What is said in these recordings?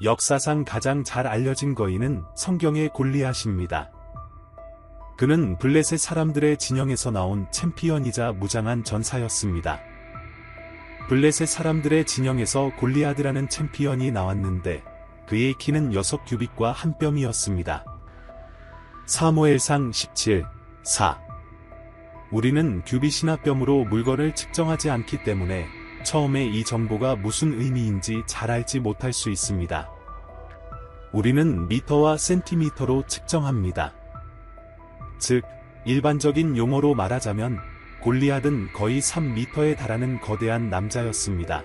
역사상 가장 잘 알려진 거인은 성경의 골리앗입니다. 그는 블레셋 사람들의 진영에서 나온 챔피언이자 무장한 전사였습니다. 블레셋 사람들의 진영에서 골리앗이라는 챔피언이 나왔는데 그의 키는 6규빗과 1뼘이었습니다. 사무엘상 17:4. 우리는 규빗이나 뼘으로 물건을 측정하지 않기 때문에 처음에 이 정보가 무슨 의미인지 잘 알지 못할 수 있습니다. 우리는 미터와 센티미터로 측정합니다. 즉, 일반적인 용어로 말하자면 골리앗은 거의 3미터에 달하는 거대한 남자였습니다.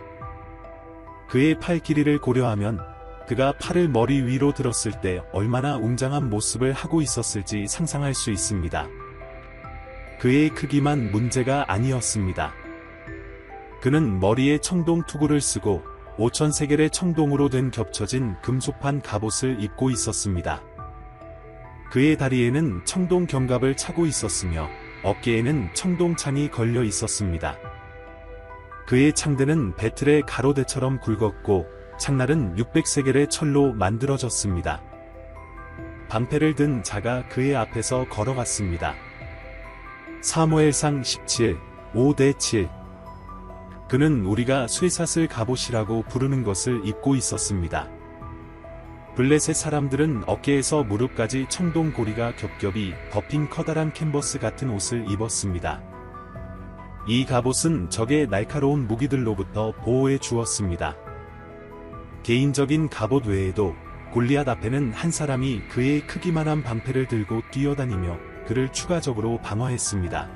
그의 팔 길이를 고려하면 그가 팔을 머리 위로 들었을 때 얼마나 웅장한 모습을 하고 있었을지 상상할 수 있습니다. 그의 크기만 문제가 아니었습니다. 그는 머리에 청동 투구를 쓰고 5,000세겔의 청동으로 된 겹쳐진 금속판 갑옷을 입고 있었습니다. 그의 다리에는 청동 견갑을 차고 있었으며 어깨에는 청동창이 걸려 있었습니다. 그의 창대는 배틀의 가로대처럼 굵었고 창날은 600세겔의 철로 만들어졌습니다. 방패를 든 자가 그의 앞에서 걸어갔습니다. 사무엘상 17:5-7. 그는 우리가 쇠사슬 갑옷이라고 부르는 것을 입고 있었습니다. 블레셋 사람들은 어깨에서 무릎까지 청동 고리가 겹겹이 덮인 커다란 캔버스 같은 옷을 입었습니다. 이 갑옷은 적의 날카로운 무기들로부터 보호해 주었습니다. 개인적인 갑옷 외에도 골리앗 앞에는 한 사람이 그의 크기만한 방패를 들고 뛰어다니며 그를 추가적으로 방어했습니다.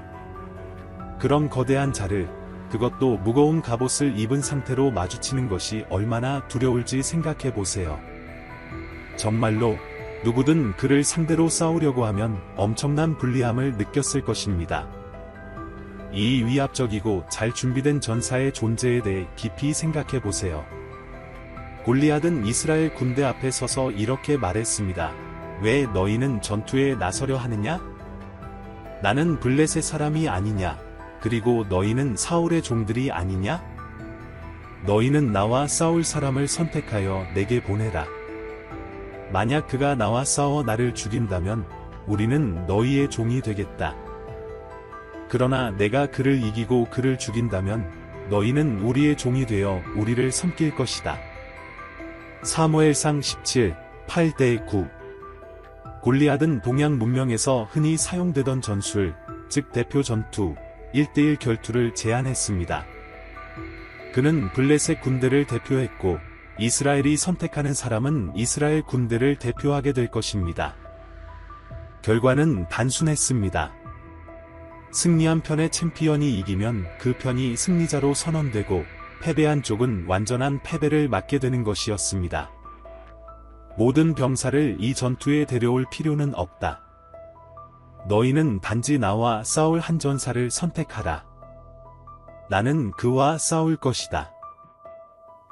그런 거대한 자를, 그것도 무거운 갑옷을 입은 상태로 마주치는 것이 얼마나 두려울지 생각해 보세요. 정말로 누구든 그를 상대로 싸우려고 하면 엄청난 불리함을 느꼈을 것입니다. 이 위압적이고 잘 준비된 전사의 존재에 대해 깊이 생각해 보세요. 골리앗은 이스라엘 군대 앞에 서서 이렇게 말했습니다. 왜 너희는 전투에 나서려 하느냐? 나는 블레셋 사람이 아니냐? 그리고 너희는 사울의 종들이 아니냐? 너희는 나와 싸울 사람을 선택하여 내게 보내라. 만약 그가 나와 싸워 나를 죽인다면 우리는 너희의 종이 되겠다. 그러나 내가 그를 이기고 그를 죽인다면 너희는 우리의 종이 되어 우리를 섬길 것이다. 사무엘상 17:8-9. 골리앗은 동양 문명에서 흔히 사용되던 전술, 즉 대표 전투, 1대1 결투를 제안했습니다. 그는 블레셋 군대를 대표했고 이스라엘이 선택하는 사람은 이스라엘 군대를 대표하게 될 것입니다. 결과는 단순했습니다. 승리한 편의 챔피언이 이기면 그 편이 승리자로 선언되고 패배한 쪽은 완전한 패배를 맞게 되는 것이었습니다. 모든 병사를 이 전투에 데려올 필요는 없다. 너희는 단지 나와 싸울 한 전사를 선택하라. 나는 그와 싸울 것이다.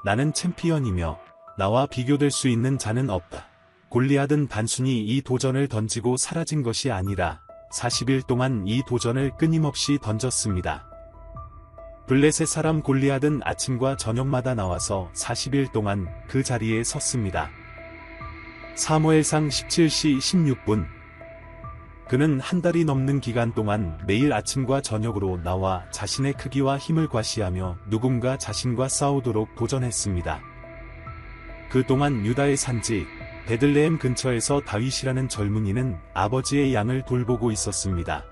나는 챔피언이며 나와 비교될 수 있는 자는 없다. 골리앗은 단순히 이 도전을 던지고 사라진 것이 아니라 40일 동안 이 도전을 끊임없이 던졌습니다. 블레셋 사람 골리앗은 아침과 저녁마다 나와서 40일 동안 그 자리에 섰습니다. 사무엘상 17시 16분. 그는 한 달이 넘는 기간 동안 매일 아침과 저녁으로 나와 자신의 크기와 힘을 과시하며 누군가 자신과 싸우도록 도전했습니다. 그동안 유다의 산지 베들레헴 근처에서 다윗이라는 젊은이는 아버지의 양을 돌보고 있었습니다.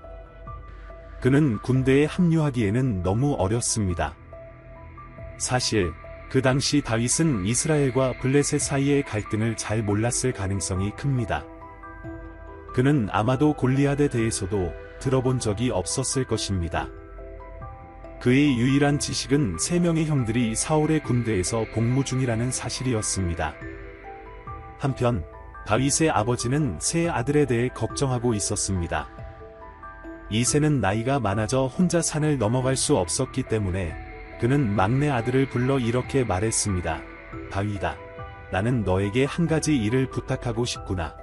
그는 군대에 합류하기에는 너무 어렸습니다. 사실 그 당시 다윗은 이스라엘과 블레셋 사이의 갈등을 잘 몰랐을 가능성이 큽니다. 그는 아마도 골리앗에 대해서도 들어본 적이 없었을 것입니다. 그의 유일한 지식은 3명의 형들이 사울의 군대에서 복무 중이라는 사실이었습니다. 한편 다윗의 아버지는 세 아들에 대해 걱정하고 있었습니다. 이세는 나이가 많아져 혼자 산을 넘어갈 수 없었기 때문에 그는 막내 아들을 불러 이렇게 말했습니다. 다윗아, 나는 너에게 한 가지 일을 부탁하고 싶구나.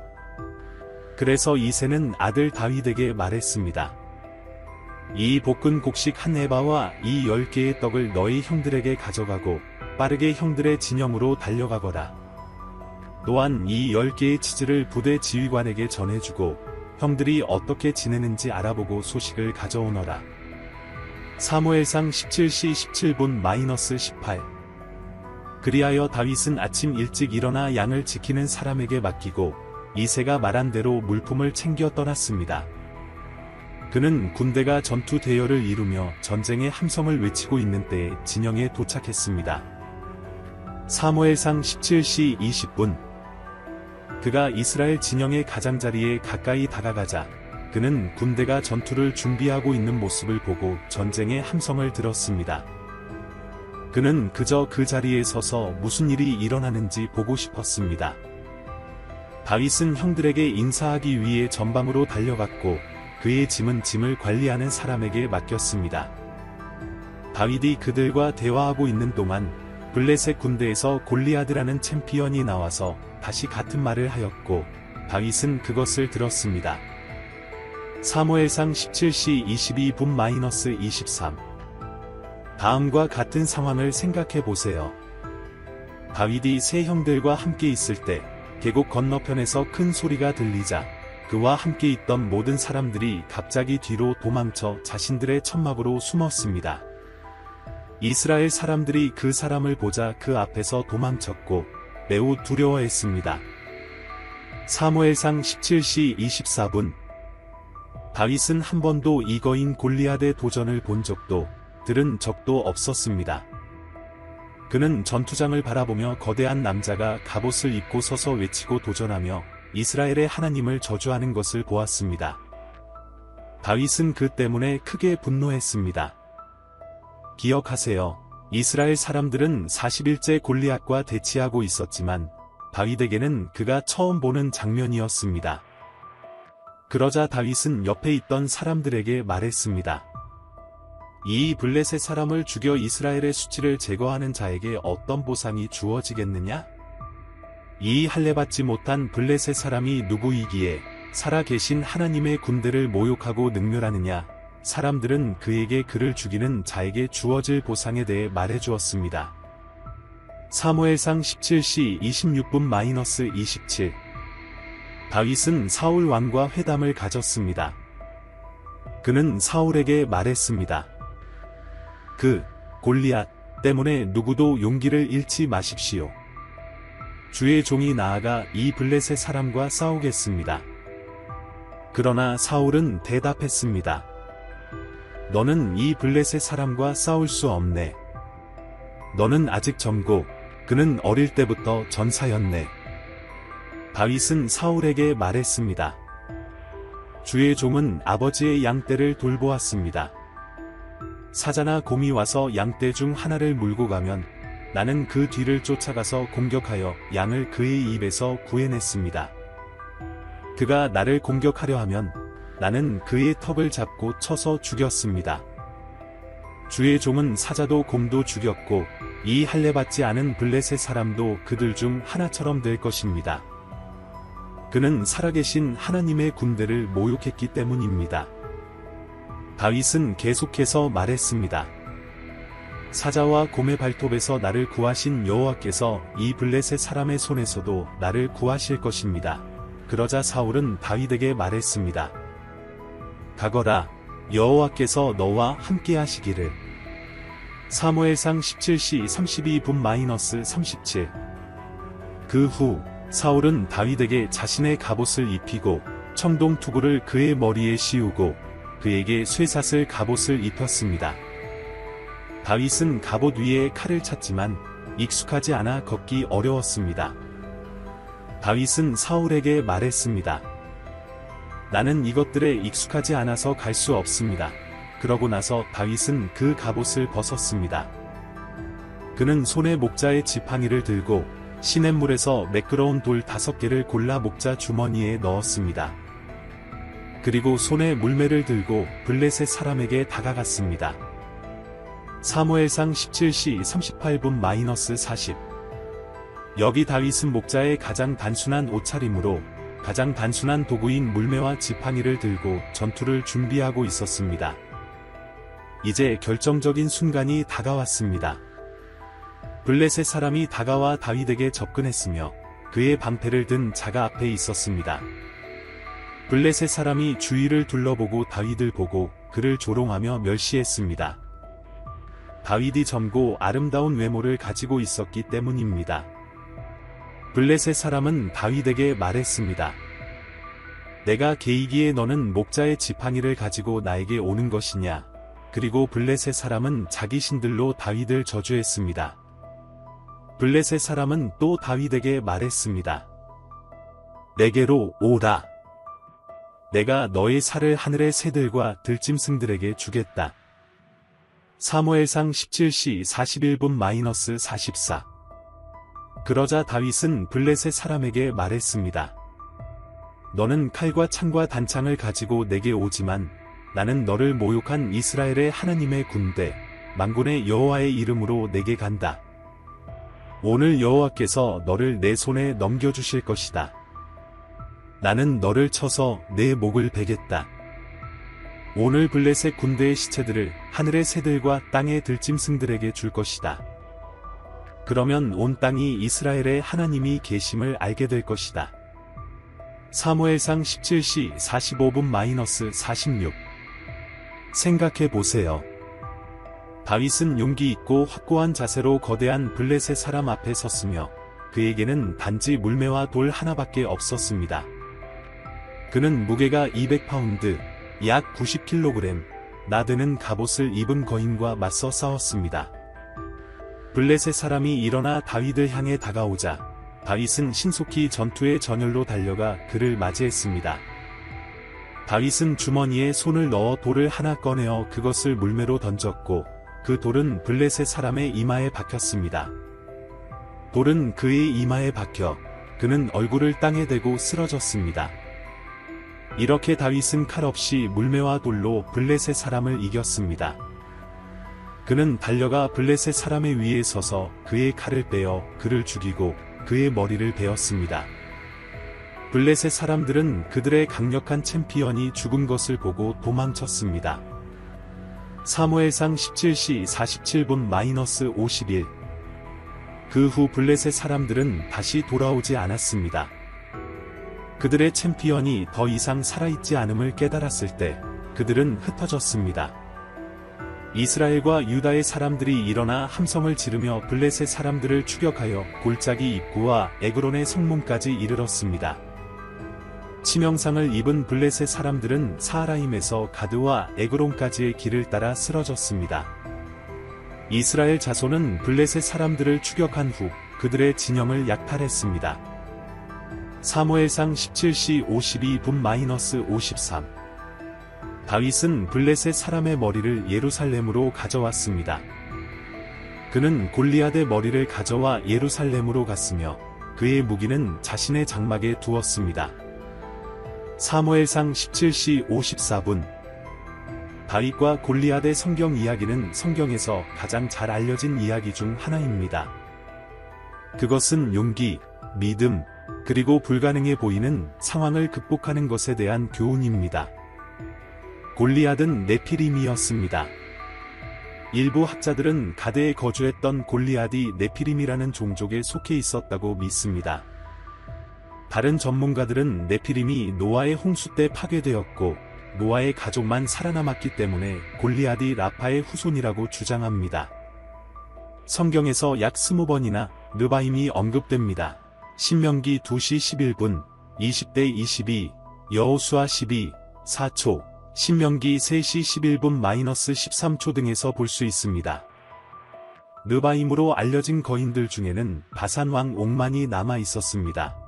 그래서 이세는 아들 다윗에게 말했습니다. 이 볶은 곡식 한 에바와 이 10개의 떡을 너희 형들에게 가져가고 빠르게 형들의 진영으로 달려가거라. 또한 이 10개의 치즈를 부대 지휘관에게 전해주고 형들이 어떻게 지내는지 알아보고 소식을 가져오너라. 사무엘상 17시 17분-18. 그리하여 다윗은 아침 일찍 일어나 양을 지키는 사람에게 맡기고 이새가 말한 대로 물품을 챙겨 떠났습니다. 그는 군대가 전투 대열을 이루며 전쟁의 함성을 외치고 있는 때에 진영에 도착했습니다. 사무엘상 17시 20분. 그가 이스라엘 진영의 가장자리에 가까이 다가가자 그는 군대가 전투를 준비하고 있는 모습을 보고 전쟁의 함성을 들었습니다. 그는 그저 그 자리에 서서 무슨 일이 일어나는지 보고 싶었습니다. 다윗은 형들에게 인사하기 위해 전방으로 달려갔고 그의 짐을 관리하는 사람에게 맡겼습니다. 다윗이 그들과 대화하고 있는 동안 블레셋 군대에서 골리앗이라는 챔피언이 나와서 다시 같은 말을 하였고 다윗은 그것을 들었습니다. 사무엘상 17시 22분-23. 다음과 같은 상황을 생각해 보세요. 다윗이 세 형들과 함께 있을 때 계곡 건너편에서 큰 소리가 들리자 그와 함께 있던 모든 사람들이 갑자기 뒤로 도망쳐 자신들의 천막으로 숨었습니다. 이스라엘 사람들이 그 사람을 보자 그 앞에서 도망쳤고 매우 두려워했습니다. 사무엘상 17시 24분. 다윗은 한 번도 이거인 골리앗의 도전을 본 적도 들은 적도 없었습니다. 그는 전투장을 바라보며 거대한 남자가 갑옷을 입고 서서 외치고 도전하며 이스라엘의 하나님을 저주하는 것을 보았습니다. 다윗은 그 때문에 크게 분노했습니다. 기억하세요. 이스라엘 사람들은 40일째 골리앗과 대치하고 있었지만 다윗에게는 그가 처음 보는 장면이었습니다. 그러자 다윗은 옆에 있던 사람들에게 말했습니다. 이 블레셋 사람을 죽여 이스라엘의 수치를 제거하는 자에게 어떤 보상이 주어지겠느냐? 이 할례받지 못한 블레셋 사람이 누구이기에 살아계신 하나님의 군대를 모욕하고 능멸하느냐? 사람들은 그에게 그를 죽이는 자에게 주어질 보상에 대해 말해주었습니다. 사무엘상 17시 26분-27. 다윗은 사울 왕과 회담을 가졌습니다. 그는 사울에게 말했습니다. 골리앗 때문에 누구도 용기를 잃지 마십시오. 주의 종이 나아가 이 블레셋 사람과 싸우겠습니다. 그러나 사울은 대답했습니다. 너는 이 블레셋 사람과 싸울 수 없네. 너는 아직 젊고 그는 어릴 때부터 전사였네. 다윗은 사울에게 말했습니다. 주의 종은 아버지의 양떼를 돌보았습니다. 사자나 곰이 와서 양떼 중 하나를 물고 가면 나는 그 뒤를 쫓아가서 공격하여 양을 그의 입에서 구해냈습니다. 그가 나를 공격하려 하면 나는 그의 턱을 잡고 쳐서 죽였습니다. 주의 종은 사자도 곰도 죽였고 이 할례받지 않은 블레셋 사람도 그들 중 하나처럼 될 것입니다. 그는 살아계신 하나님의 군대를 모욕했기 때문입니다. 다윗은 계속해서 말했습니다. 사자와 곰의 발톱에서 나를 구하신 여호와께서 이 블레셋 사람의 손에서도 나를 구하실 것입니다. 그러자 사울은 다윗에게 말했습니다. 가거라, 여호와께서 너와 함께 하시기를. 사무엘상 17시 32분-37. 그 후 사울은 다윗에게 자신의 갑옷을 입히고 청동 투구를 그의 머리에 씌우고 그에게 쇠사슬 갑옷을 입혔습니다. 다윗은 갑옷 위에 칼을 찼지만 익숙하지 않아 걷기 어려웠습니다. 다윗은 사울에게 말했습니다. 나는 이것들에 익숙하지 않아서 갈 수 없습니다. 그러고 나서 다윗은 그 갑옷을 벗었습니다. 그는 손에 목자의 지팡이를 들고 시냇물에서 매끄러운 돌 5개를 골라 목자 주머니에 넣었습니다. 그리고 손에 물매를 들고 블레셋 사람에게 다가갔습니다. 사무엘상 17시 38분-40. 여기 다윗은 목자의 가장 단순한 옷차림으로 가장 단순한 도구인 물매와 지팡이를 들고 전투를 준비하고 있었습니다. 이제 결정적인 순간이 다가왔습니다. 블레셋 사람이 다가와 다윗에게 접근했으며 그의 방패를 든 자가 앞에 있었습니다. 블레셋 사람이 주위를 둘러보고 다윗을 보고 그를 조롱하며 멸시했습니다. 다윗이 젊고 아름다운 외모를 가지고 있었기 때문입니다. 블레셋 사람은 다윗에게 말했습니다. 내가 개이기에 너는 목자의 지팡이를 가지고 나에게 오는 것이냐? 그리고 블레셋 사람은 자기 신들로 다윗을 저주했습니다. 블레셋 사람은 또 다윗에게 말했습니다. 내게로 오라. 내가 너의 살을 하늘의 새들과 들짐승들에게 주겠다. 사무엘상 17시 41분-44. 그러자 다윗은 블레셋 사람에게 말했습니다. 너는 칼과 창과 단창을 가지고 내게 오지만 나는 너를 모욕한 이스라엘의 하나님의 군대 만군의 여호와의 이름으로 내게 간다. 오늘 여호와께서 너를 내 손에 넘겨주실 것이다. 나는 너를 쳐서 내 목을 베겠다. 오늘 블레셋 군대의 시체들을 하늘의 새들과 땅의 들짐승들에게 줄 것이다. 그러면 온 땅이 이스라엘의 하나님이 계심을 알게 될 것이다. 사무엘상 17시 45분-46. 생각해 보세요. 다윗은 용기 있고 확고한 자세로 거대한 블레셋 사람 앞에 섰으며 그에게는 단지 물매와 돌 하나밖에 없었습니다. 그는 무게가 200파운드, 약 90kg, 나드는 갑옷을 입은 거인과 맞서 싸웠습니다. 블레셋 사람이 일어나 다윗을 향해 다가오자 다윗은 신속히 전투의 전열로 달려가 그를 맞이했습니다. 다윗은 주머니에 손을 넣어 돌을 하나 꺼내어 그것을 물매로 던졌고 그 돌은 블레셋 사람의 이마에 박혔습니다. 돌은 그의 이마에 박혀 그는 얼굴을 땅에 대고 쓰러졌습니다. 이렇게 다윗은 칼 없이 물매와 돌로 블레셋 사람을 이겼습니다. 그는 달려가 블레셋 사람의 위에 서서 그의 칼을 빼어 그를 죽이고 그의 머리를 베었습니다. 블레셋 사람들은 그들의 강력한 챔피언이 죽은 것을 보고 도망쳤습니다. 사무엘상 17시 47분-51. 그 후 블레셋 사람들은 다시 돌아오지 않았습니다. 그들의 챔피언이 더 이상 살아있지 않음을 깨달았을 때 그들은 흩어졌습니다. 이스라엘과 유다의 사람들이 일어나 함성을 지르며 블레셋 사람들을 추격하여 골짜기 입구와 에그론의 성문까지 이르렀습니다. 치명상을 입은 블레셋 사람들은 사하라임에서 가드와 에그론까지의 길을 따라 쓰러졌습니다. 이스라엘 자손은 블레셋 사람들을 추격한 후 그들의 진영을 약탈했습니다. 사무엘상 17시 52분-53. 다윗은 블레셋 사람의 머리를 예루살렘으로 가져왔습니다. 그는 골리앗의 머리를 가져와 예루살렘으로 갔으며 그의 무기는 자신의 장막에 두었습니다. 사무엘상 17시 54분. 다윗과 골리앗의 성경 이야기는 성경에서 가장 잘 알려진 이야기 중 하나입니다. 그것은 용기, 믿음, 그리고 불가능해 보이는 상황을 극복하는 것에 대한 교훈입니다. 골리앗은 네피림이었습니다. 일부 학자들은 가드에 거주했던 골리앗이 네피림이라는 종족에 속해 있었다고 믿습니다. 다른 전문가들은 네피림이 노아의 홍수 때 파괴되었고 노아의 가족만 살아남았기 때문에 골리앗이 라파의 후손이라고 주장합니다. 성경에서 약 20번이나 르바임이 언급됩니다. 신명기 2시 11분, 20대 22, 여호수아 12, 4초, 신명기 3시 11분-13초 등에서 볼 수 있습니다. 르바임으로 알려진 거인들 중에는 바산 왕 옥만이 남아 있었습니다.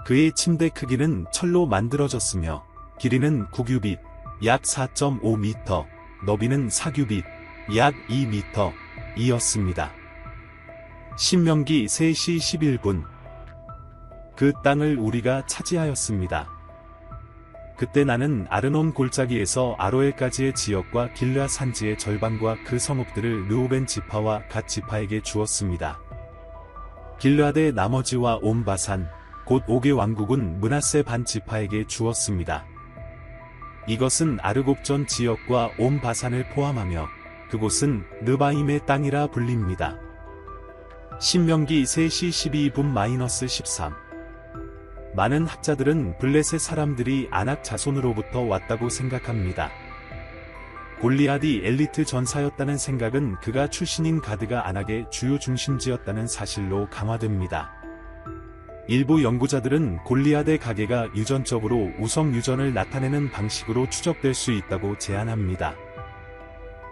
그의 침대 크기는 철로 만들어졌으며 길이는 9규빗, 약 4.5m, 너비는 4규빗, 약 2m 이었습니다. 신명기 3시 11분. 그 땅을 우리가 차지하였습니다. 그때 나는 아르논 골짜기에서 아로엘까지의 지역과 길르앗 산지의 절반과 그 성읍들을 르우벤 지파와 갓 지파에게 주었습니다. 길르앗의 나머지와 온 바산, 곧 옥의 왕국은 므낫세 반 지파에게 주었습니다. 이것은 아르곡전 지역과 온 바산을 포함하며 그곳은 르바임의 땅이라 불립니다. 신명기 3시 12분-13. 많은 학자들은 블레셋 사람들이 아낙 자손으로부터 왔다고 생각합니다. 골리앗이 엘리트 전사였다는 생각은 그가 출신인 가드가 아낙의 주요 중심지였다는 사실로 강화됩니다. 일부 연구자들은 골리앗의 가계가 유전적으로 우성 유전을 나타내는 방식으로 추적될 수 있다고 제안합니다.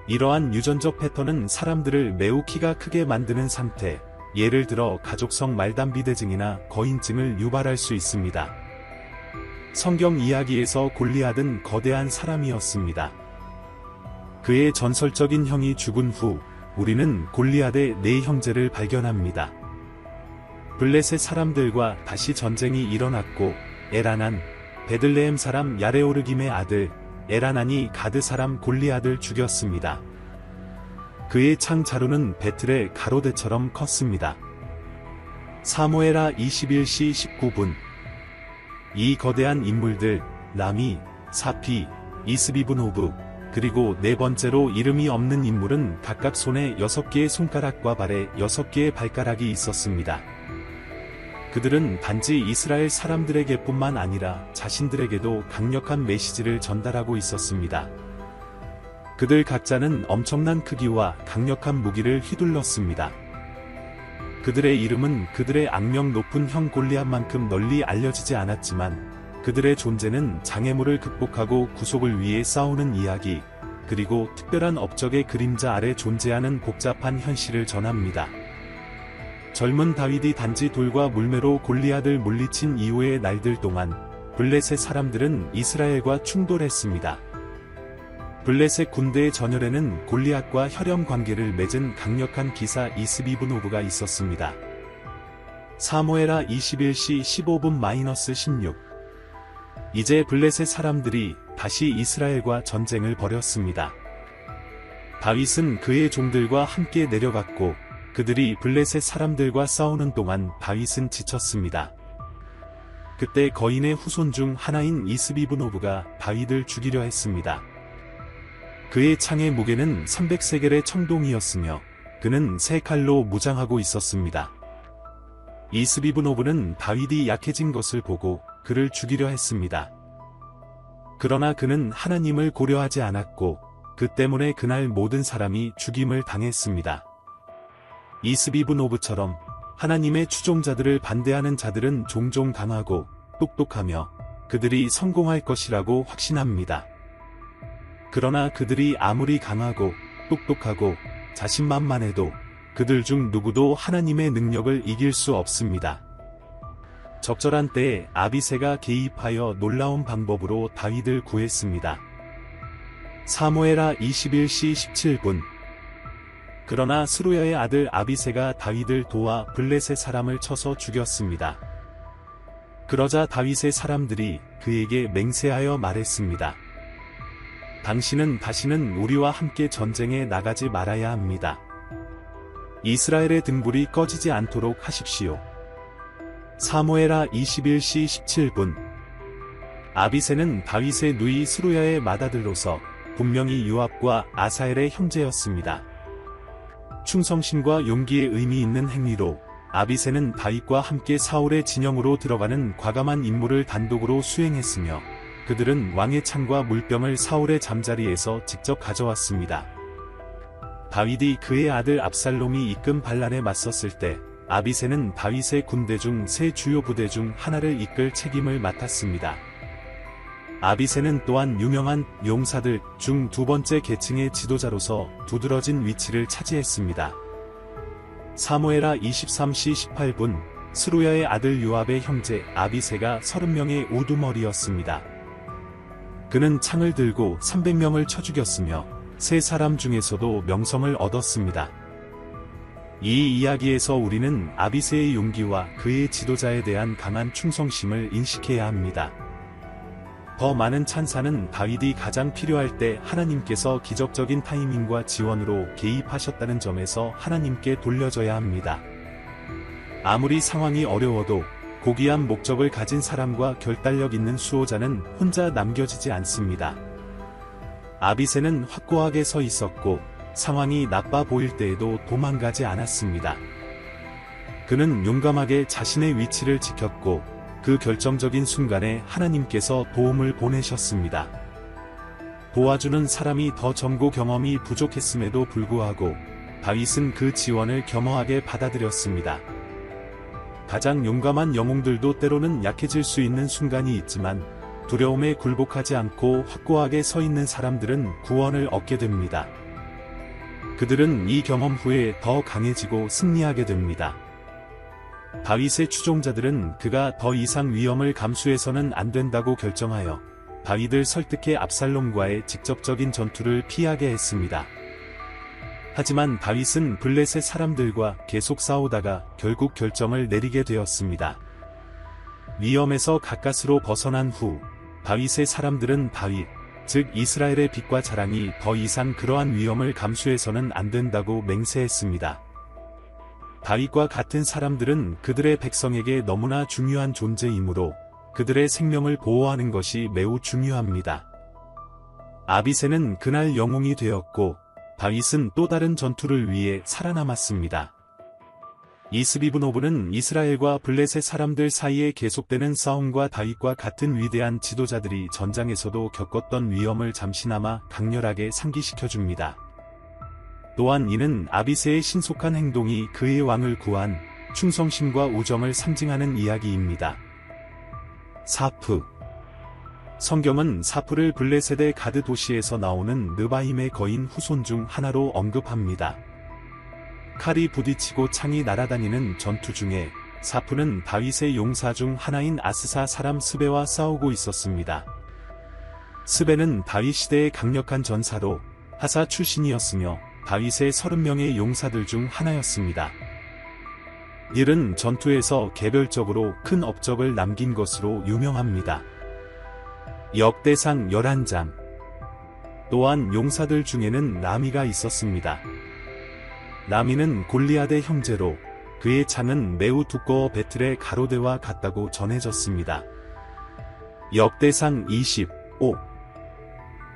이러한 유전적 패턴은 사람들을 매우 키가 크게 만드는 상태, 예를 들어 가족성 말단비대증이나 거인증을 유발할 수 있습니다. 성경 이야기에서 골리앗은 거대한 사람이었습니다. 그의 전설적인 형이 죽은 후 우리는 골리앗의 네 형제를 발견합니다. 블레셋 사람들과 다시 전쟁이 일어났고 에라난, 베들레헴 사람 야레오르김의 아들 에라난이 가드 사람 골리앗을 죽였습니다. 그의 창자루는 베틀의 가로대처럼 컸습니다. 사무엘하 21시 19분. 이 거대한 인물들, 라미, 사피, 이스비브노브, 그리고 네 번째로 이름이 없는 인물은 각각 손에 6개의 손가락과 발에 6개의 발가락이 있었습니다. 그들은 단지 이스라엘 사람들에게뿐만 아니라 자신들에게도 강력한 메시지를 전달하고 있었습니다. 그들 각자는 엄청난 크기와 강력한 무기를 휘둘렀습니다. 그들의 이름은 그들의 악명 높은 형 골리앗만큼 널리 알려지지 않았지만 그들의 존재는 장애물을 극복하고 구속을 위해 싸우는 이야기, 그리고 특별한 업적의 그림자 아래 존재하는 복잡한 현실을 전합니다. 젊은 다윗이 단지 돌과 물매로 골리앗을 물리친 이후의 날들 동안 블레셋 사람들은 이스라엘과 충돌했습니다. 블레셋 군대의 전열에는 골리앗과 혈연 관계를 맺은 강력한 기사 이스비브노브가 있었습니다. 사무엘하 21시 15분-16. 이제 블레셋 사람들이 다시 이스라엘과 전쟁을 벌였습니다. 다윗은 그의 종들과 함께 내려갔고 그들이 블레셋 사람들과 싸우는 동안 다윗은 지쳤습니다. 그때 거인의 후손 중 하나인 이스비브노브가 다윗을 죽이려 했습니다. 그의 창의 무게는 300세겔의 청동이었으며 그는 3칼로 무장하고 있었습니다. 이스비브노브는 다윗이 약해진 것을 보고 그를 죽이려 했습니다. 그러나 그는 하나님을 고려하지 않았고 그 때문에 그날 모든 사람이 죽임을 당했습니다. 이스비브노브처럼 하나님의 추종자들을 반대하는 자들은 종종 강하고 똑똑하며 그들이 성공할 것이라고 확신합니다. 그러나 그들이 아무리 강하고 똑똑하고 자신만만해도 그들 중 누구도 하나님의 능력을 이길 수 없습니다. 적절한 때에 아비새가 개입하여 놀라운 방법으로 다윗을 구했습니다. 사무엘하 21시 17분. 그러나 스루야의 아들 아비새가 다윗을 도와 블레셋 사람을 쳐서 죽였습니다. 그러자 다윗의 사람들이 그에게 맹세하여 말했습니다. 당신은 다시는 우리와 함께 전쟁에 나가지 말아야 합니다. 이스라엘의 등불이 꺼지지 않도록 하십시오. 사무엘하 21시 17분. 아비새는 다윗의 누이 스루야의 맏아들로서 분명히 요압과 아사엘의 형제였습니다. 충성심과 용기에 의미 있는 행위로 아비새는 다윗과 함께 사울의 진영으로 들어가는 과감한 임무를 단독으로 수행했으며 그들은 왕의 창과 물병을 사울의 잠자리에서 직접 가져왔습니다. 다윗이 그의 아들 압살롬이 이끈 반란에 맞섰을 때 아비새는 다윗의 군대 중 세 주요 부대 중 하나를 이끌 책임을 맡았습니다. 아비새는 또한 유명한 용사들 중 두 번째 계층의 지도자로서 두드러진 위치를 차지했습니다. 사무엘하 23시 18분. 스루야의 아들 요압의 형제 아비새가 30명의 우두머리였습니다. 그는 창을 들고 300명을 쳐 죽였으며 세 사람 중에서도 명성을 얻었습니다. 이 이야기에서 우리는 아비새의 용기와 그의 지도자에 대한 강한 충성심을 인식해야 합니다. 더 많은 찬사는 다윗이 가장 필요할 때 하나님께서 기적적인 타이밍과 지원으로 개입하셨다는 점에서 하나님께 돌려져야 합니다. 아무리 상황이 어려워도 고귀한 목적을 가진 사람과 결단력 있는 수호자는 혼자 남겨지지 않습니다. 아비새는 확고하게 서 있었고 상황이 나빠 보일 때에도 도망가지 않았습니다. 그는 용감하게 자신의 위치를 지켰고 그 결정적인 순간에 하나님께서 도움을 보내셨습니다. 도와주는 사람이 더 정보 경험이 부족했음에도 불구하고 다윗은 그 지원을 겸허하게 받아들였습니다. 가장 용감한 영웅들도 때로는 약해질 수 있는 순간이 있지만 두려움에 굴복하지 않고 확고하게 서 있는 사람들은 구원을 얻게 됩니다. 그들은 이 경험 후에 더 강해지고 승리하게 됩니다. 다윗의 추종자들은 그가 더 이상 위험을 감수해서는 안 된다고 결정하여 다윗을 설득해 압살롬과의 직접적인 전투를 피하게 했습니다. 하지만 다윗은 블레셋 사람들과 계속 싸우다가 결국 결정을 내리게 되었습니다. 위험에서 가까스로 벗어난 후 다윗의 사람들은 다윗, 즉 이스라엘의 빛과 자랑이 더 이상 그러한 위험을 감수해서는 안 된다고 맹세했습니다. 다윗과 같은 사람들은 그들의 백성에게 너무나 중요한 존재이므로 그들의 생명을 보호하는 것이 매우 중요합니다. 아비새는 그날 영웅이 되었고 다윗은 또 다른 전투를 위해 살아남았습니다. 이스비브노브는 이스라엘과 블레셋 사람들 사이에 계속되는 싸움과 다윗과 같은 위대한 지도자들이 전장에서도 겪었던 위험을 잠시나마 강렬하게 상기시켜줍니다. 또한 이는 아비새의 신속한 행동이 그의 왕을 구한 충성심과 우정을 상징하는 이야기입니다. 사프. 성경은 사프를 블레셋의 가드 도시에서 나오는 느바임의 거인 후손 중 하나로 언급합니다. 칼이 부딪히고 창이 날아다니는 전투 중에 사프는 다윗의 용사 중 하나인 아스사 사람 스베와 싸우고 있었습니다. 스베는 다윗 시대의 강력한 전사로 하사 출신이었으며 다윗의 30명의 용사들 중 하나였습니다. 이는 전투에서 개별적으로 큰 업적을 남긴 것으로 유명합니다. 역대상 11장. 또한 용사들 중에는 라미가 있었습니다. 라미는 골리앗의 형제로 그의 창은 매우 두꺼워 베틀의 가로대와 같다고 전해졌습니다. 역대상 25.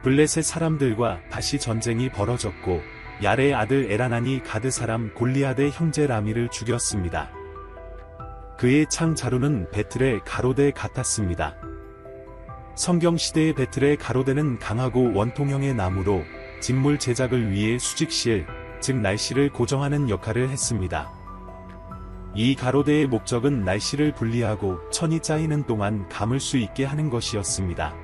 블레셋 사람들과 다시 전쟁이 벌어졌고 야레의 아들 에라난이 가드 사람 골리앗의 형제 라미를 죽였습니다. 그의 창 자루는 베틀의 가로대 같았습니다. 성경시대의 베틀의 가로대는 강하고 원통형의 나무로 진물 제작을 위해 수직실, 즉 날씨를 고정하는 역할을 했습니다. 이 가로대의 목적은 날씨를 분리하고 천이 짜이는 동안 감을 수 있게 하는 것이었습니다.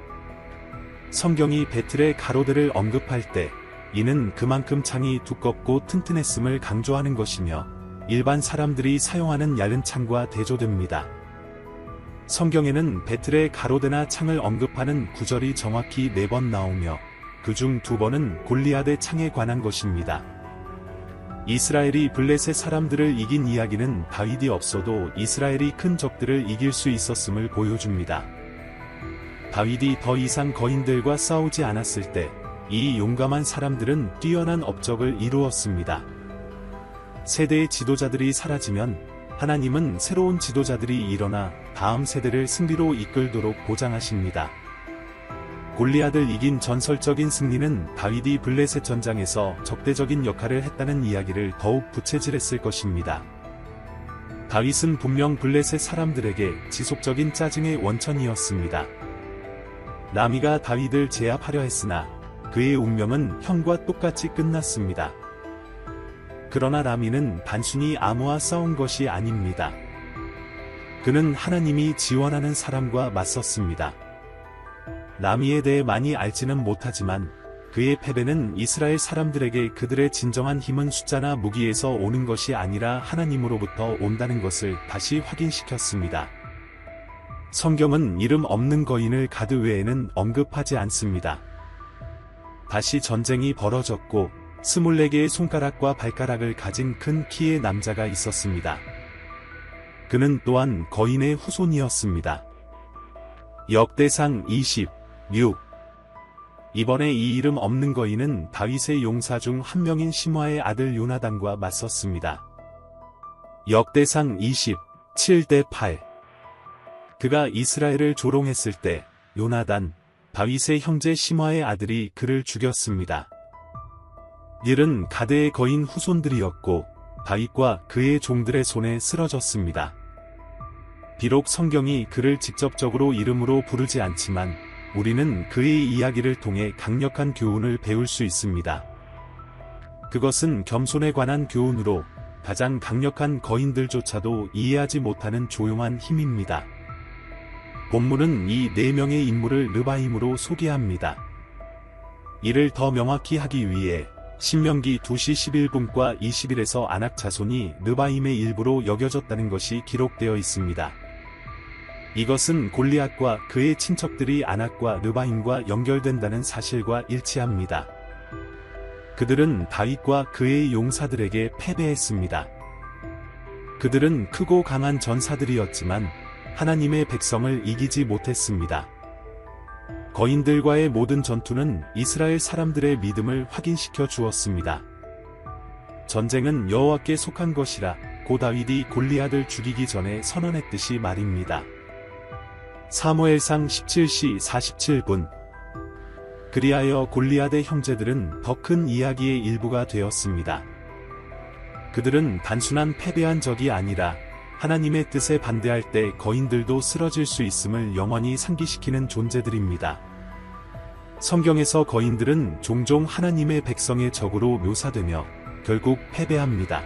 성경이 베틀의 가로대를 언급할 때 이는 그만큼 창이 두껍고 튼튼했음을 강조하는 것이며 일반 사람들이 사용하는 얇은 창과 대조됩니다. 성경에는 베틀의 가로대나 창을 언급하는 구절이 정확히 4번 나오며 그중 2번은 골리앗의 창에 관한 것입니다. 이스라엘이 블레셋 사람들을 이긴 이야기는 다윗이 없어도 이스라엘이 큰 적들을 이길 수 있었음을 보여줍니다. 다윗이 더 이상 거인들과 싸우지 않았을 때 이 용감한 사람들은 뛰어난 업적을 이루었습니다. 세대의 지도자들이 사라지면 하나님은 새로운 지도자들이 일어나 다음 세대를 승리로 이끌도록 보장하십니다. 골리앗을 이긴 전설적인 승리는 다윗이 블레셋 전장에서 적대적인 역할을 했다는 이야기를 더욱 부채질했을 것입니다. 다윗은 분명 블레셋 사람들에게 지속적인 짜증의 원천이었습니다. 라미가 다윗을 제압하려 했으나 그의 운명은 형과 똑같이 끝났습니다. 그러나 라미는 단순히 아무와 싸운 것이 아닙니다. 그는 하나님이 지원하는 사람과 맞섰습니다. 라미에 대해 많이 알지는 못하지만 그의 패배는 이스라엘 사람들에게 그들의 진정한 힘은 숫자나 무기에서 오는 것이 아니라 하나님으로부터 온다는 것을 다시 확인시켰습니다. 성경은 이름 없는 거인을 가드 외에는 언급하지 않습니다. 다시 전쟁이 벌어졌고 24개의 손가락과 발가락을 가진 큰 키의 남자가 있었습니다. 그는 또한 거인의 후손이었습니다. 역대상 26. 이번에 이 이름 없는 거인은 다윗의 용사 중 한 명인 시므아의 아들 요나단과 맞섰습니다. 역대상 27대 8. 그가 이스라엘을 조롱했을 때 요나단, 다윗의 형제 시므아의 아들이 그를 죽였습니다. 이는 가드의 거인 후손들이었고 다윗과 그의 종들의 손에 쓰러졌습니다. 비록 성경이 그를 직접적으로 이름으로 부르지 않지만 우리는 그의 이야기를 통해 강력한 교훈을 배울 수 있습니다. 그것은 겸손에 관한 교훈으로 가장 강력한 거인들조차도 이해하지 못하는 조용한 힘입니다. 본문은 이 4명의 인물을 르바임으로 소개합니다. 이를 더 명확히 하기 위해 신명기 2시 11분과 20일에서 아낙 자손이 르바임의 일부로 여겨졌다는 것이 기록되어 있습니다. 이것은 골리앗과 그의 친척들이 아낙과 르바임과 연결된다는 사실과 일치합니다. 그들은 다윗과 그의 용사들에게 패배했습니다. 그들은 크고 강한 전사들이었지만 하나님의 백성을 이기지 못했습니다. 거인들과의 모든 전투는 이스라엘 사람들의 믿음을 확인시켜 주었습니다. 전쟁은 여호와께 속한 것이라 고 다윗이 골리앗을 죽이기 전에 선언했듯이 말입니다. 사무엘상 17시 47분. 그리하여 골리앗의 형제들은 더 큰 이야기의 일부가 되었습니다. 그들은 단순한 패배한 적이 아니라 하나님의 뜻에 반대할 때 거인들도 쓰러질 수 있음을 영원히 상기시키는 존재들입니다. 성경에서 거인들은 종종 하나님의 백성의 적으로 묘사되며 결국 패배합니다.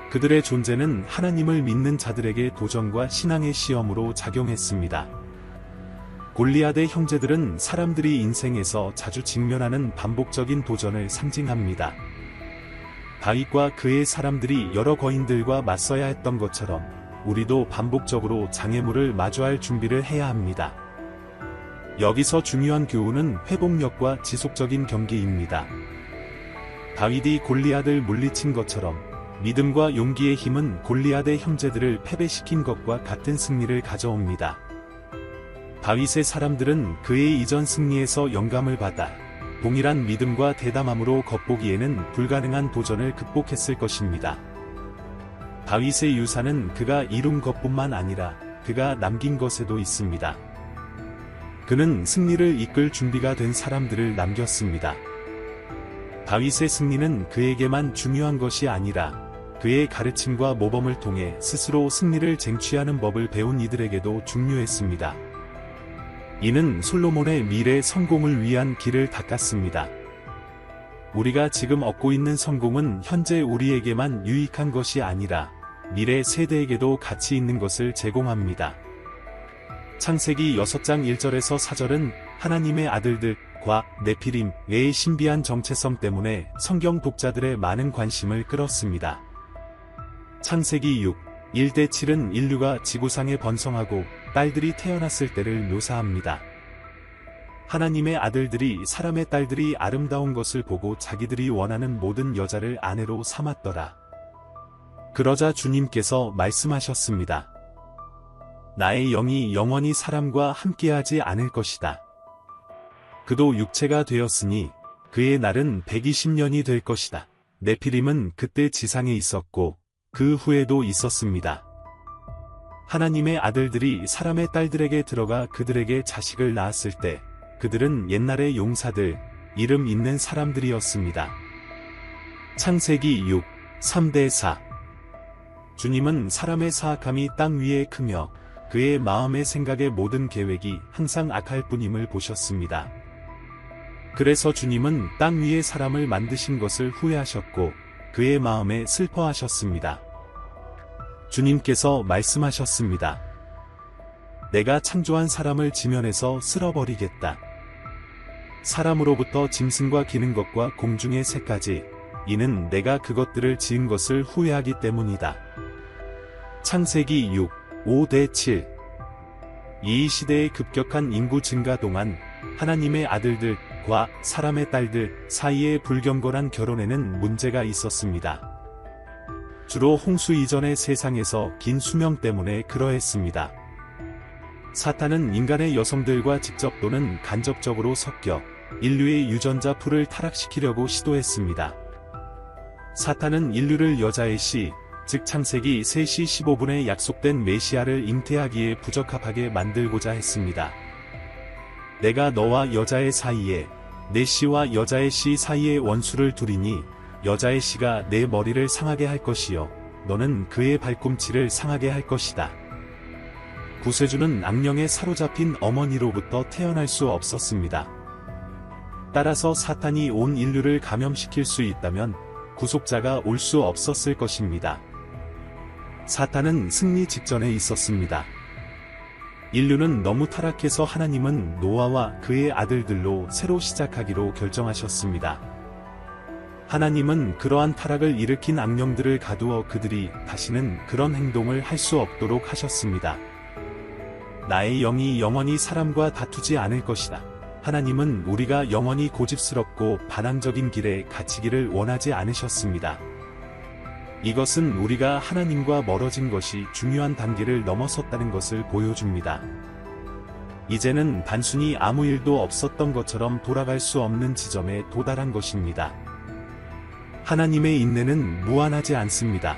그들의 존재는 하나님을 믿는 자들에게 도전과 신앙의 시험으로 작용했습니다. 골리앗의 형제들은 사람들이 인생에서 자주 직면하는 반복적인 도전을 상징합니다. 다윗과 그의 사람들이 여러 거인들과 맞서야 했던 것처럼 우리도 반복적으로 장애물을 마주할 준비를 해야 합니다. 여기서 중요한 교훈은 회복력과 지속적인 경계입니다. 다윗이 골리앗을 물리친 것처럼 믿음과 용기의 힘은 골리앗의 형제들을 패배시킨 것과 같은 승리를 가져옵니다. 다윗의 사람들은 그의 이전 승리에서 영감을 받아 동일한 믿음과 대담함으로 겉보기에는 불가능한 도전을 극복했을 것입니다. 다윗의 유산은 그가 이룬 것뿐만 아니라 그가 남긴 것에도 있습니다. 그는 승리를 이끌 준비가 된 사람들을 남겼습니다. 다윗의 승리는 그에게만 중요한 것이 아니라 그의 가르침과 모범을 통해 스스로 승리를 쟁취하는 법을 배운 이들에게도 중요했습니다. 이는 솔로몬의 미래 성공을 위한 길을 닦았습니다. 우리가 지금 얻고 있는 성공은 현재 우리에게만 유익한 것이 아니라 미래 세대에게도 가치 있는 것을 제공합니다. 창세기 6장 1절에서 4절은 하나님의 아들들과 네피림의 신비한 정체성 때문에 성경 독자들의 많은 관심을 끌었습니다. 창세기 6, 1-7은 인류가 지구상에 번성하고 딸들이 태어났을 때를 묘사합니다. 하나님의 아들들이 사람의 딸들이 아름다운 것을 보고 자기들이 원하는 모든 여자를 아내로 삼았더라. 그러자 주님께서 말씀하셨습니다. 나의 영이 영원히 사람과 함께하지 않을 것이다. 그도 육체가 되었으니 그의 날은 120년이 될 것이다. 네피림은 그때 지상에 있었고 그 후에도 있었습니다. 하나님의 아들들이 사람의 딸들에게 들어가 그들에게 자식을 낳았을 때 그들은 옛날의 용사들, 이름 있는 사람들이었습니다. 창세기 6, 3-4. 주님은 사람의 사악함이 땅 위에 크며 그의 마음의 생각의 모든 계획이 항상 악할 뿐임을 보셨습니다. 그래서 주님은 땅 위에 사람을 만드신 것을 후회하셨고 그의 마음에 슬퍼하셨습니다. 주님께서 말씀하셨습니다. 내가 창조한 사람을 지면에서 쓸어버리겠다. 사람으로부터 짐승과 기는 것과 공중의 새까지, 이는 내가 그것들을 지은 것을 후회하기 때문이다. 창세기 6, 5-7. 이 시대의 급격한 인구 증가 동안 하나님의 아들들과 사람의 딸들 사이의 불경건한 결혼에는 문제가 있었습니다. 주로 홍수 이전의 세상에서 긴 수명 때문에 그러했습니다. 사탄은 인간의 여성들과 직접 또는 간접적으로 섞여 인류의 유전자 풀을 타락시키려고 시도했습니다. 사탄은 인류를 여자의 씨, 즉 창세기 3시 15분에 약속된 메시아를 잉태하기에 부적합하게 만들고자 했습니다. 내가 너와 여자의 사이에, 내 씨와 여자의 씨 사이에 원수를 두리니 여자의 씨가 내 머리를 상하게 할 것이요 너는 그의 발꿈치를 상하게 할 것이다. 구세주는 악령에 사로잡힌 어머니로부터 태어날 수 없었습니다. 따라서 사탄이 온 인류를 감염시킬 수 있다면 구속자가 올 수 없었을 것입니다. 사탄은 승리 직전에 있었습니다. 인류는 너무 타락해서 하나님은 노아와 그의 아들들로 새로 시작하기로 결정하셨습니다. 하나님은 그러한 타락을 일으킨 악령들을 가두어 그들이 다시는 그런 행동을 할 수 없도록 하셨습니다. 나의 영이 영원히 사람과 다투지 않을 것이다. 하나님은 우리가 영원히 고집스럽고 반항적인 길에 갇히기를 원하지 않으셨습니다. 이것은 우리가 하나님과 멀어진 것이 중요한 단계를 넘어섰다는 것을 보여줍니다. 이제는 단순히 아무 일도 없었던 것처럼 돌아갈 수 없는 지점에 도달한 것입니다. 하나님의 인내는 무한하지 않습니다.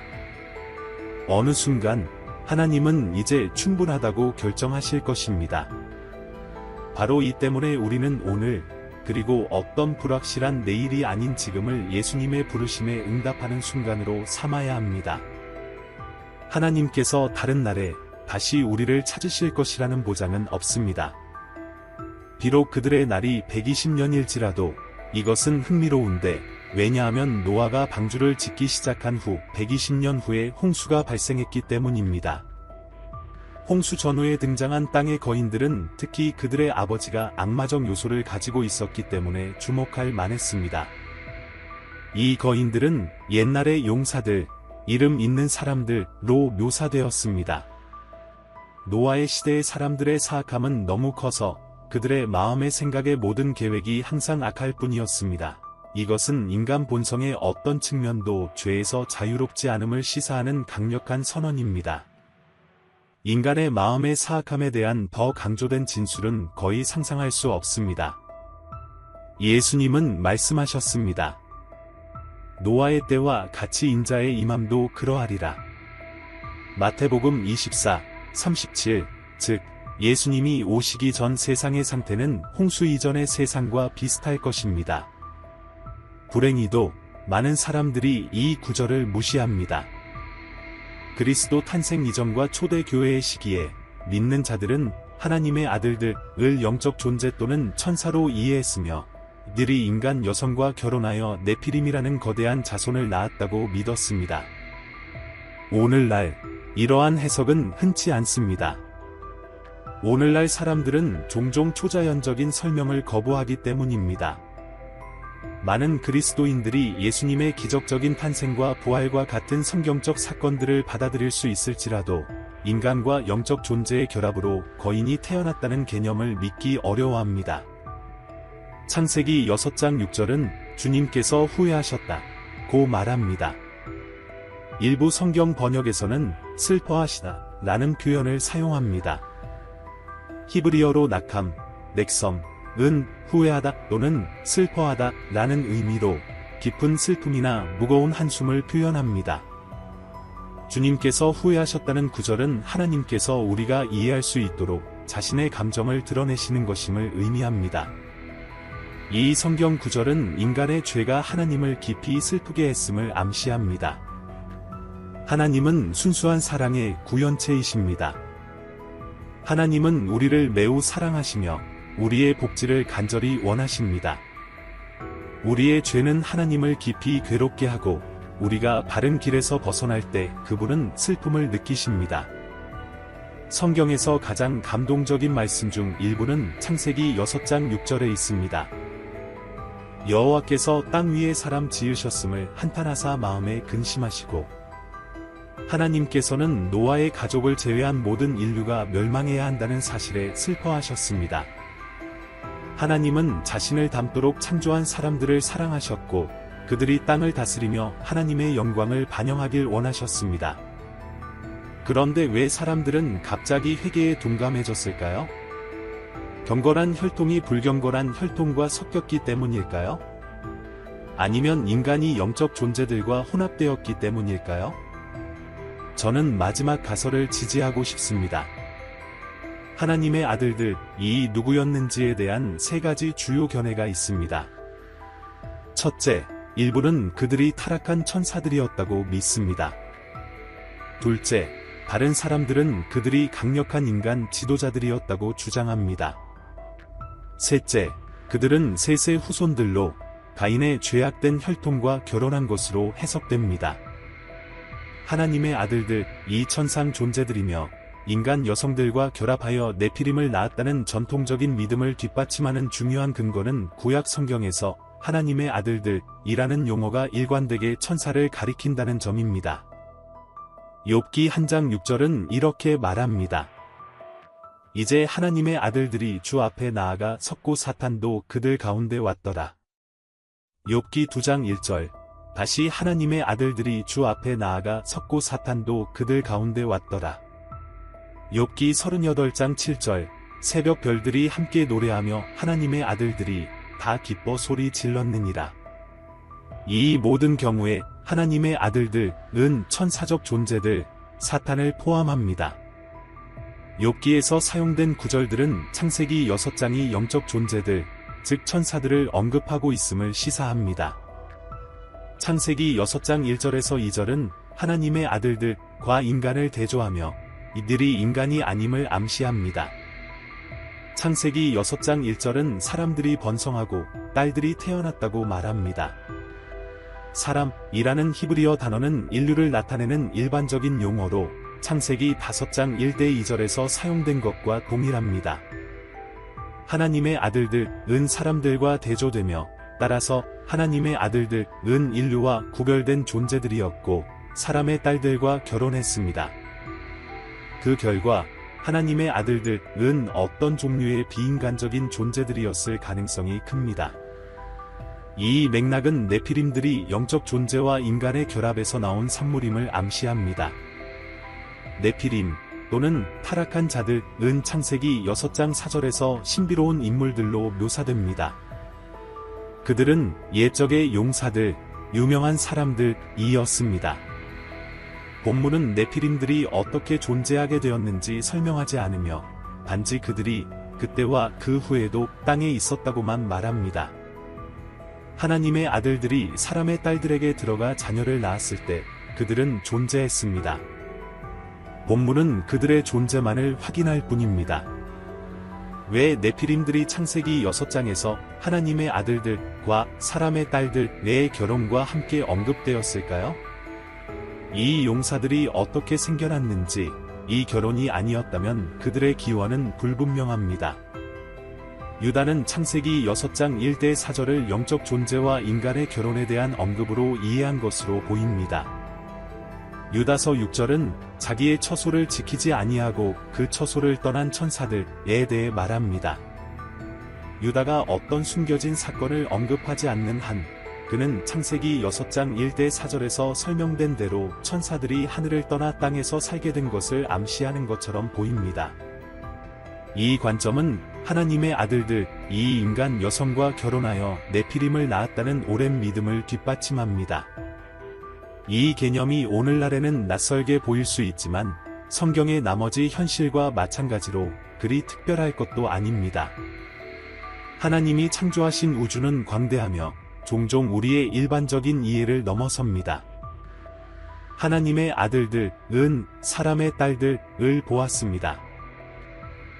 어느 순간 하나님은 이제 충분하다고 결정하실 것입니다. 바로 이 때문에 우리는 오늘 그리고 어떤 불확실한 내일이 아닌 지금을 예수님의 부르심에 응답하는 순간으로 삼아야 합니다. 하나님께서 다른 날에 다시 우리를 찾으실 것이라는 보장은 없습니다. 비록 그들의 날이 120년일지라도 이것은 흥미로운데 왜냐하면 노아가 방주를 짓기 시작한 후 120년 후에 홍수가 발생했기 때문입니다. 홍수 전후에 등장한 땅의 거인들은 특히 그들의 아버지가 악마적 요소를 가지고 있었기 때문에 주목할 만했습니다. 이 거인들은 옛날의 용사들, 이름 있는 사람들로 묘사되었습니다. 노아의 시대의 사람들의 사악함은 너무 커서 그들의 마음의 생각의 모든 계획이 항상 악할 뿐이었습니다. 이것은 인간 본성의 어떤 측면도 죄에서 자유롭지 않음을 시사하는 강력한 선언입니다. 인간의 마음의 사악함에 대한 더 강조된 진술은 거의 상상할 수 없습니다. 예수님은 말씀하셨습니다. 노아의 때와 같이 인자의 임함도 그러하리라. 마태복음 24:37, 즉 예수님이 오시기 전 세상의 상태는 홍수 이전의 세상과 비슷할 것입니다. 불행히도 많은 사람들이 이 구절을 무시합니다. 그리스도 탄생 이전과 초대교회의 시기에 믿는 자들은 하나님의 아들들을 영적 존재 또는 천사로 이해했으며 이들이 인간 여성과 결혼하여 네피림이라는 거대한 자손을 낳았다고 믿었습니다. 오늘날 이러한 해석은 흔치 않습니다. 오늘날 사람들은 종종 초자연적인 설명을 거부하기 때문입니다. 많은 그리스도인들이 예수님의 기적적인 탄생과 부활과 같은 성경적 사건들을 받아들일 수 있을지라도 인간과 영적 존재의 결합으로 거인이 태어났다는 개념을 믿기 어려워합니다. 창세기 6장 6절은 주님께서 후회하셨다고 말합니다. 일부 성경 번역에서는 슬퍼하시다 라는 표현을 사용합니다. 히브리어로 낙함, 넥섬, 은 후회하다 또는 슬퍼하다 라는 의미로 깊은 슬픔이나 무거운 한숨을 표현합니다. 주님께서 후회하셨다는 구절은 하나님께서 우리가 이해할 수 있도록 자신의 감정을 드러내시는 것임을 의미합니다. 이 성경 구절은 인간의 죄가 하나님을 깊이 슬프게 했음을 암시합니다. 하나님은 순수한 사랑의 구현체이십니다. 하나님은 우리를 매우 사랑하시며 우리의 복지를 간절히 원하십니다. 우리의 죄는 하나님을 깊이 괴롭게 하고 우리가 바른 길에서 벗어날 때 그분은 슬픔을 느끼십니다. 성경에서 가장 감동적인 말씀 중 일부는 창세기 6장 6절에 있습니다. 여호와께서 땅 위에 사람 지으셨음을 한탄하사 마음에 근심하시고 하나님께서는 노아의 가족을 제외한 모든 인류가 멸망해야 한다는 사실에 슬퍼하셨습니다. 하나님은 자신을 닮도록 창조한 사람들을 사랑하셨고 그들이 땅을 다스리며 하나님의 영광을 반영하길 원하셨습니다. 그런데 왜 사람들은 갑자기 회개에 둔감해졌을까요? 경건한 혈통이 불경건한 혈통과 섞였기 때문일까요? 아니면 인간이 영적 존재들과 혼합되었기 때문일까요? 저는 마지막 가설을 지지하고 싶습니다. 하나님의 아들들이 누구였는지에 대한 세 가지 주요 견해가 있습니다. 첫째, 일부는 그들이 타락한 천사들이었다고 믿습니다. 둘째, 다른 사람들은 그들이 강력한 인간 지도자들이었다고 주장합니다. 셋째, 그들은 셋의 후손들로 가인의 죄악된 혈통과 결혼한 것으로 해석됩니다. 하나님의 아들들, 이 천상 존재들이며 인간 여성들과 결합하여 네피림을 낳았다는 전통적인 믿음을 뒷받침하는 중요한 근거는 구약 성경에서 하나님의 아들들이라는 용어가 일관되게 천사를 가리킨다는 점입니다. 욥기 1장 6절은 이렇게 말합니다. 이제 하나님의 아들들이 주 앞에 나아가 섰고 사탄도 그들 가운데 왔더라. 욥기 2장 1절. 다시 하나님의 아들들이 주 앞에 나아가 섰고 사탄도 그들 가운데 왔더라. 욥기 38장 7절. 새벽 별들이 함께 노래하며 하나님의 아들들이 다 기뻐 소리 질렀느니라. 이 모든 경우에 하나님의 아들들은 천사적 존재들, 사탄을 포함합니다. 욥기에서 사용된 구절들은 창세기 6장이 영적 존재들, 즉 천사들을 언급하고 있음을 시사합니다. 창세기 6장 1절에서 2절은 하나님의 아들들과 인간을 대조하며 이들이 인간이 아님을 암시합니다. 창세기 6장 1절은 사람들이 번성하고 딸들이 태어났다고 말합니다. 사람이라는 히브리어 단어는 인류를 나타내는 일반적인 용어로 창세기 5장 1대 2절에서 사용된 것과 동일합니다. 하나님의 아들들은 사람들과 대조되며 따라서 하나님의 아들들은 인류와 구별된 존재들이었고 사람의 딸들과 결혼했습니다. 그 결과 하나님의 아들들은 어떤 종류의 비인간적인 존재들이었을 가능성이 큽니다. 이 맥락은 네피림들이 영적 존재와 인간의 결합에서 나온 산물임을 암시합니다. 네피림 또는 타락한 자들은 창세기 6장 4절에서 신비로운 인물들로 묘사됩니다. 그들은 옛적의 용사들, 유명한 사람들이었습니다. 본문은 네피림들이 어떻게 존재하게 되었는지 설명하지 않으며 단지 그들이 그때와 그 후에도 땅에 있었다고만 말합니다. 하나님의 아들들이 사람의 딸들에게 들어가 자녀를 낳았을 때 그들은 존재했습니다. 본문은 그들의 존재만을 확인할 뿐입니다. 왜 네피림들이 창세기 6장에서 하나님의 아들들과 사람의 딸들의 결혼과 함께 언급되었을까요? 이 용사들이 어떻게 생겨났는지, 이 결혼이 아니었다면 그들의 기원은 불분명합니다. 유다는 창세기 6장 1대 4절을 영적 존재와 인간의 결혼에 대한 언급으로 이해한 것으로 보입니다. 유다서 6절은 자기의 처소를 지키지 아니하고 그 처소를 떠난 천사들에 대해 말합니다. 유다가 어떤 숨겨진 사건을 언급하지 않는 한 그는 창세기 6장 1대 4절에서 설명된 대로 천사들이 하늘을 떠나 땅에서 살게 된 것을 암시하는 것처럼 보입니다. 이 관점은 하나님의 아들들, 이 인간 여성과 결혼하여 네피림을 낳았다는 오랜 믿음을 뒷받침합니다. 이 개념이 오늘날에는 낯설게 보일 수 있지만 성경의 나머지 현실과 마찬가지로 그리 특별할 것도 아닙니다. 하나님이 창조하신 우주는 광대하며 종종 우리의 일반적인 이해를 넘어섭니다. 하나님의 아들들은 사람의 딸들을 보았습니다.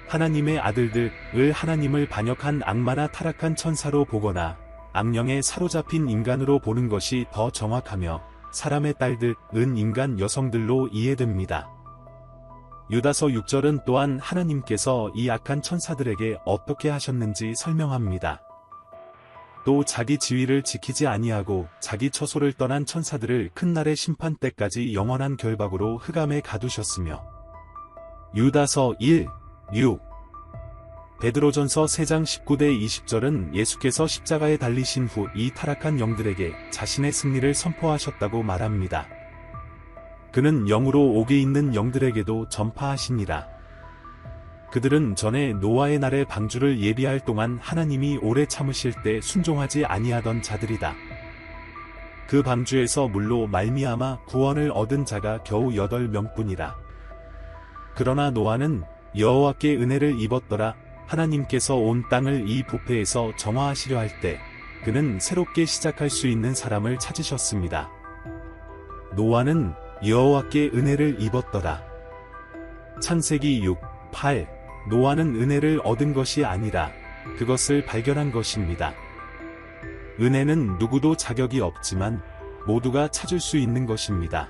하나님의 아들들을 하나님을 반역한 악마나 타락한 천사로 보거나 악령에 사로잡힌 인간으로 보는 것이 더 정확하며 사람의 딸들은 인간 여성들로 이해됩니다. 유다서 6절은 또한 하나님께서 이 악한 천사들에게 어떻게 하셨는지 설명합니다. 또 자기 지위를 지키지 아니하고 자기 처소를 떠난 천사들을 큰 날의 심판 때까지 영원한 결박으로 흑암에 가두셨으며 유다서 1, 6 베드로전서 3장 19대 20절은 예수께서 십자가에 달리신 후 이 타락한 영들에게 자신의 승리를 선포하셨다고 말합니다. 그는 영으로 옥에 있는 영들에게도 전파하시니라. 그들은 전에 노아의 날의 방주를 예비할 동안 하나님이 오래 참으실 때 순종하지 아니하던 자들이다. 그 방주에서 물로 말미암아 구원을 얻은 자가 겨우 8명뿐이라. 그러나 노아는 여호와께 은혜를 입었더라. 하나님께서 온 땅을 이 부패에서 정화하시려 할 때 그는 새롭게 시작할 수 있는 사람을 찾으셨습니다. 노아는 여호와께 은혜를 입었더라. 창세기 6, 8. 노아는 은혜를 얻은 것이 아니라 그것을 발견한 것입니다. 은혜는 누구도 자격이 없지만 모두가 찾을 수 있는 것입니다.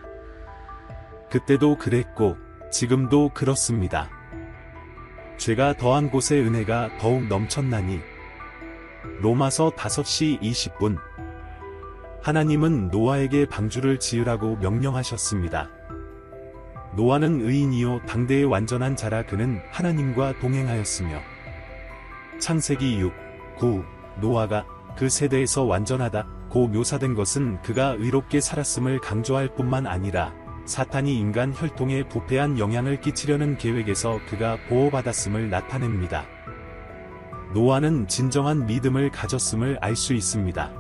그때도 그랬고 지금도 그렇습니다. 죄가 더한 곳에 은혜가 더욱 넘쳤나니. 로마서 5시 20분. 하나님은 노아에게 방주를 지으라고 명령하셨습니다. 노아는 의인이요 당대의 완전한 자라. 그는 하나님과 동행하였으며. 창세기 6, 9. 노아가 그 세대에서 완전하다고 묘사된 것은 그가 의롭게 살았음을 강조할 뿐만 아니라 사탄이 인간 혈통에 부패한 영향을 끼치려는 계획에서 그가 보호받았음을 나타냅니다. 노아는 진정한 믿음을 가졌음을 알 수 있습니다.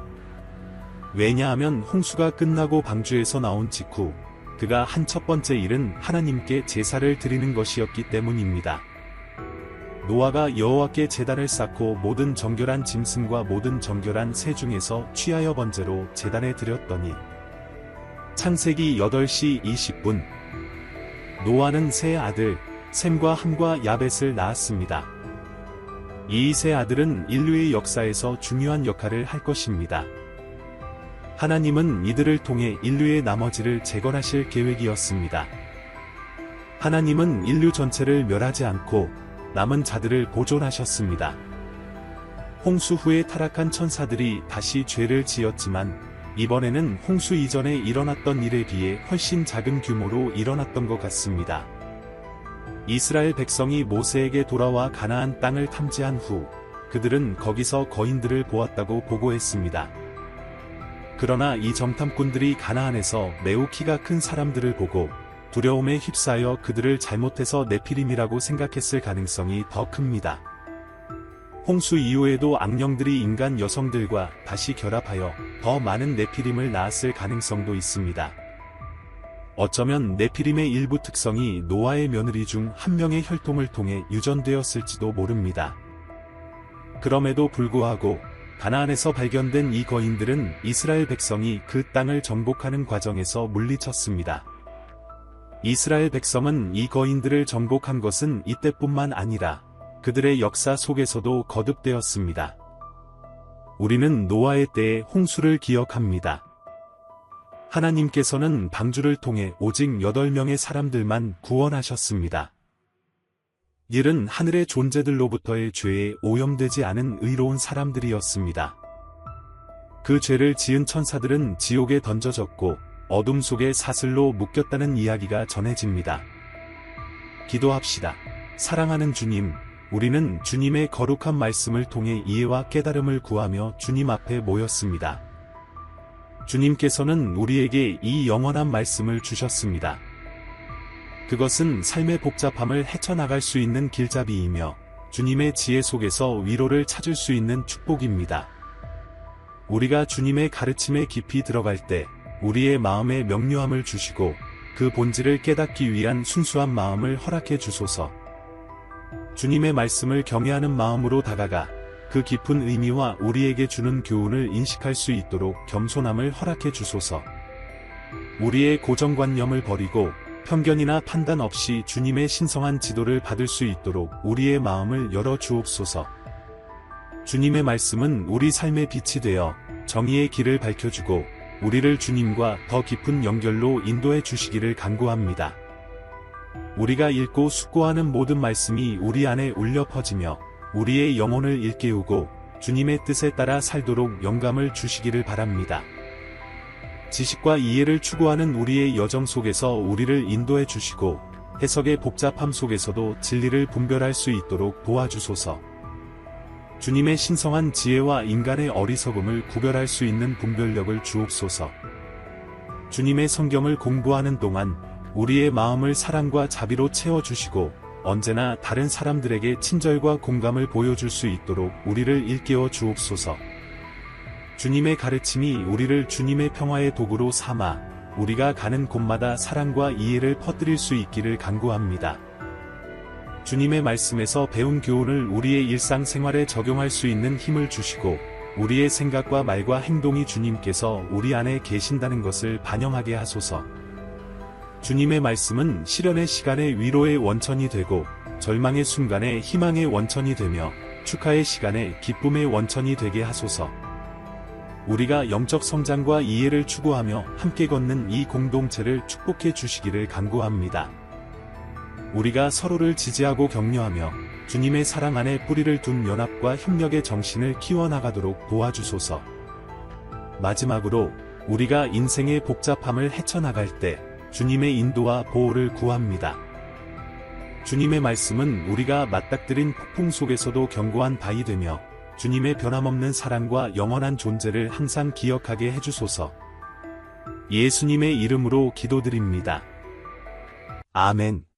왜냐하면 홍수가 끝나고 방주에서 나온 직후 그가 한 첫 번째 일은 하나님께 제사를 드리는 것이었기 때문입니다. 노아가 여호와께 제단을 쌓고 모든 정결한 짐승과 모든 정결한 새 중에서 취하여 번제로 제단에 드렸더니. 창세기 8시 20분. 노아는 세 아들 셈과 함과 야벳을 낳았습니다. 이 세 아들은 인류의 역사에서 중요한 역할을 할 것입니다. 하나님은 이들을 통해 인류의 나머지를 재건하실 계획이었습니다. 하나님은 인류 전체를 멸하지 않고 남은 자들을 보존하셨습니다. 홍수 후에 타락한 천사들이 다시 죄를 지었지만 이번에는 홍수 이전에 일어났던 일에 비해 훨씬 작은 규모로 일어났던 것 같습니다. 이스라엘 백성이 모세에게 돌아와 가나안 땅을 탐지한 후 그들은 거기서 거인들을 보았다고 보고했습니다. 그러나 이 정탐꾼들이 가나안에서 매우 키가 큰 사람들을 보고 두려움에 휩싸여 그들을 잘못해서 네피림이라고 생각했을 가능성이 더 큽니다. 홍수 이후에도 악령들이 인간 여성들과 다시 결합하여 더 많은 네피림을 낳았을 가능성도 있습니다. 어쩌면 네피림의 일부 특성이 노아의 며느리 중 한 명의 혈통을 통해 유전되었을지도 모릅니다. 그럼에도 불구하고 가나안에서 발견된 이 거인들은 이스라엘 백성이 그 땅을 정복하는 과정에서 물리쳤습니다. 이스라엘 백성은 이 거인들을 정복한 것은 이때뿐만 아니라 그들의 역사 속에서도 거듭되었습니다. 우리는 노아의 때의 홍수를 기억합니다. 하나님께서는 방주를 통해 오직 8명의 사람들만 구원하셨습니다. 이들은 하늘의 존재들로부터의 죄에 오염되지 않은 의로운 사람들이었습니다. 그 죄를 지은 천사들은 지옥에 던져졌고 어둠 속에 사슬로 묶였다는 이야기가 전해집니다. 기도합시다. 사랑하는 주님, 우리는 주님의 거룩한 말씀을 통해 이해와 깨달음을 구하며 주님 앞에 모였습니다. 주님께서는 우리에게 이 영원한 말씀을 주셨습니다. 그것은 삶의 복잡함을 헤쳐나갈 수 있는 길잡이이며 주님의 지혜 속에서 위로를 찾을 수 있는 축복입니다. 우리가 주님의 가르침에 깊이 들어갈 때 우리의 마음에 명료함을 주시고 그 본질을 깨닫기 위한 순수한 마음을 허락해 주소서. 주님의 말씀을 경외하는 마음으로 다가가 그 깊은 의미와 우리에게 주는 교훈을 인식할 수 있도록 겸손함을 허락해 주소서. 우리의 고정관념을 버리고 편견이나 판단 없이 주님의 신성한 지도를 받을 수 있도록 우리의 마음을 열어 주옵소서. 주님의 말씀은 우리 삶의 빛이 되어 정의의 길을 밝혀주고 우리를 주님과 더 깊은 연결로 인도해 주시기를 간구합니다. 우리가 읽고 숙고하는 모든 말씀이 우리 안에 울려 퍼지며 우리의 영혼을 일깨우고 주님의 뜻에 따라 살도록 영감을 주시기를 바랍니다. 지식과 이해를 추구하는 우리의 여정 속에서 우리를 인도해 주시고 해석의 복잡함 속에서도 진리를 분별할 수 있도록 도와주소서. 주님의 신성한 지혜와 인간의 어리석음을 구별할 수 있는 분별력을 주옵소서. 주님의 성경을 공부하는 동안 우리의 마음을 사랑과 자비로 채워주시고 언제나 다른 사람들에게 친절과 공감을 보여줄 수 있도록 우리를 일깨워 주옵소서. 주님의 가르침이 우리를 주님의 평화의 도구로 삼아 우리가 가는 곳마다 사랑과 이해를 퍼뜨릴 수 있기를 간구합니다. 주님의 말씀에서 배운 교훈을 우리의 일상생활에 적용할 수 있는 힘을 주시고 우리의 생각과 말과 행동이 주님께서 우리 안에 계신다는 것을 반영하게 하소서. 주님의 말씀은 시련의 시간에 위로의 원천이 되고, 절망의 순간에 희망의 원천이 되며, 축하의 시간에 기쁨의 원천이 되게 하소서. 우리가 영적 성장과 이해를 추구하며 함께 걷는 이 공동체를 축복해 주시기를 간구합니다. 우리가 서로를 지지하고 격려하며 주님의 사랑 안에 뿌리를 둔 연합과 협력의 정신을 키워나가도록 도와주소서. 마지막으로 우리가 인생의 복잡함을 헤쳐나갈 때 주님의 인도와 보호를 구합니다. 주님의 말씀은 우리가 맞닥뜨린 폭풍 속에서도 견고한 바위 되며 주님의 변함없는 사랑과 영원한 존재를 항상 기억하게 해주소서. 예수님의 이름으로 기도드립니다. 아멘.